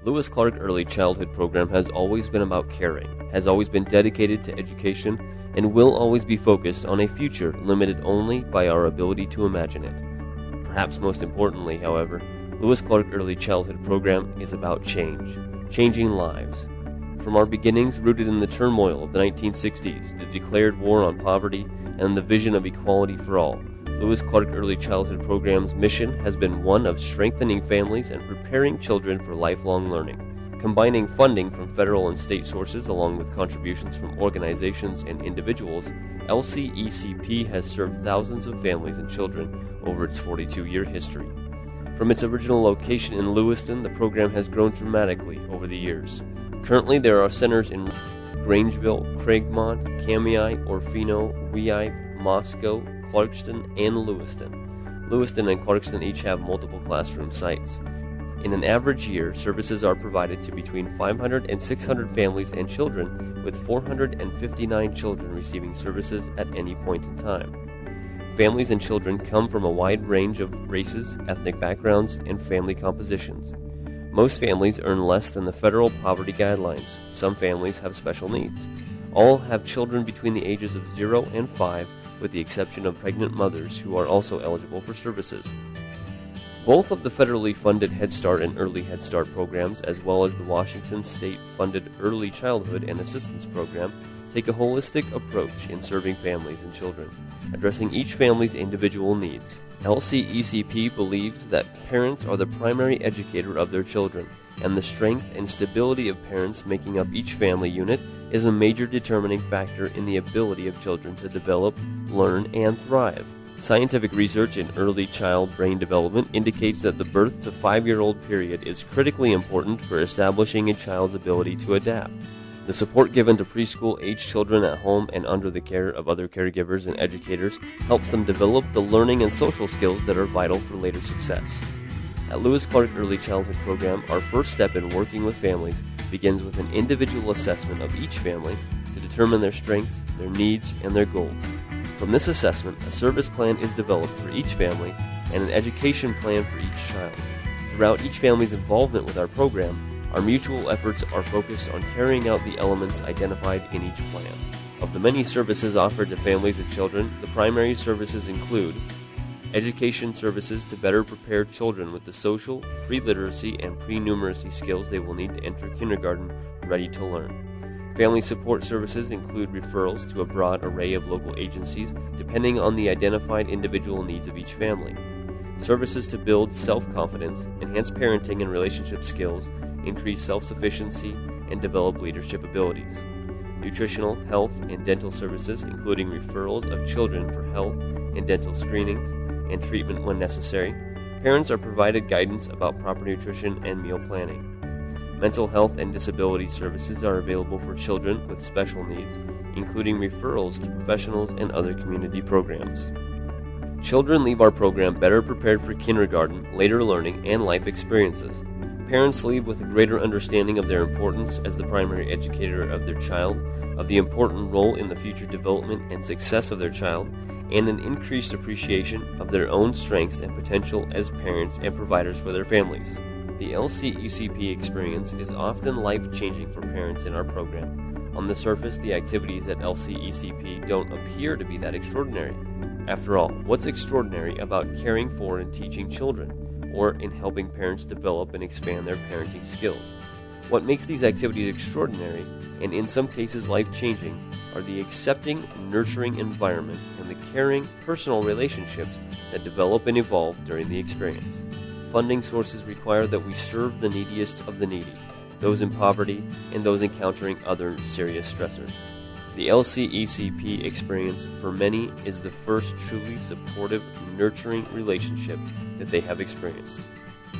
Lewis Clark Early Childhood Program has always been about caring, has always been dedicated to education, and will always be focused on a future limited only by our ability to imagine it. Perhaps most importantly, however, Lewis Clark Early Childhood Program is about change, changing lives. From our beginnings rooted in the turmoil of the 1960s, the declared war on poverty, and the vision of equality for all, Lewis Clark Early Childhood Program's mission has been one of strengthening families and preparing children for lifelong learning. Combining funding from federal and state sources along with contributions from organizations and individuals, LCECP has served thousands of families and children over its 42-year history. From its original location in Lewiston, the program has grown dramatically over the years. Currently, there are centers in Grangeville, Craigmont, Kamiah, Orfino, Weippe, Moscow, Clarkston, and Lewiston. Lewiston and Clarkston each have multiple classroom sites. In an average year, services are provided to between 500 and 600 families and children, with 459 children receiving services at any point in time. Families and children come from a wide range of races, ethnic backgrounds, and family compositions. Most families earn less than the federal poverty guidelines. Some families have special needs. All have children between the ages of 0 and 5, with the exception of pregnant mothers who are also eligible for services. Both of the federally funded Head Start and Early Head Start programs, as well as the Washington state-funded Early Childhood and Assistance Program, take a holistic approach in serving families and children, addressing each family's individual needs. LCECP believes that parents are the primary educator of their children, and the strength and stability of parents making up each family unit is a major determining factor in the ability of children to develop, learn, and thrive. Scientific research in early child brain development indicates that the birth to 5-year-old period is critically important for establishing a child's ability to adapt. The support given to preschool-age children at home and under the care of other caregivers and educators helps them develop the learning and social skills that are vital for later success. At Lewis Clark Early Childhood Program, our first step in working with families begins with an individual assessment of each family to determine their strengths, their needs, and their goals. From this assessment, a service plan is developed for each family and an education plan for each child. Throughout each family's involvement with our program, our mutual efforts are focused on carrying out the elements identified in each plan. Of the many services offered to families and children, the primary services include education services to better prepare children with the social, pre-literacy, and pre-numeracy skills they will need to enter kindergarten ready to learn. Family support services include referrals to a broad array of local agencies depending on the identified individual needs of each family. Services to build self-confidence, enhance parenting and relationship skills, increase self-sufficiency, and develop leadership abilities. Nutritional, health, and dental services, including referrals of children for health and dental screenings and treatment when necessary. Parents are provided guidance about proper nutrition and meal planning. Mental health and disability services are available for children with special needs, including referrals to professionals and other community programs. Children leave our program better prepared for kindergarten, later learning, and life experiences. Parents leave with a greater understanding of their importance as the primary educator of their child, of the important role in the future development and success of their child, and an increased appreciation of their own strengths and potential as parents and providers for their families. The LCECP experience is often life-changing for parents in our program. On the surface, the activities at LCECP don't appear to be that extraordinary. After all, what's extraordinary about caring for and teaching children, or in helping parents develop and expand their parenting skills? What makes these activities extraordinary, and in some cases life-changing, are the accepting, nurturing environment and the caring, personal relationships that develop and evolve during the experience. Funding sources require that we serve the neediest of the needy, those in poverty and those encountering other serious stressors. The LCECP experience for many is the first truly supportive, nurturing relationship that they have experienced.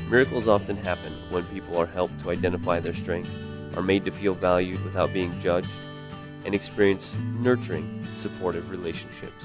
Miracles often happen when people are helped to identify their strengths, are made to feel valued without being judged, and experience nurturing, supportive relationships.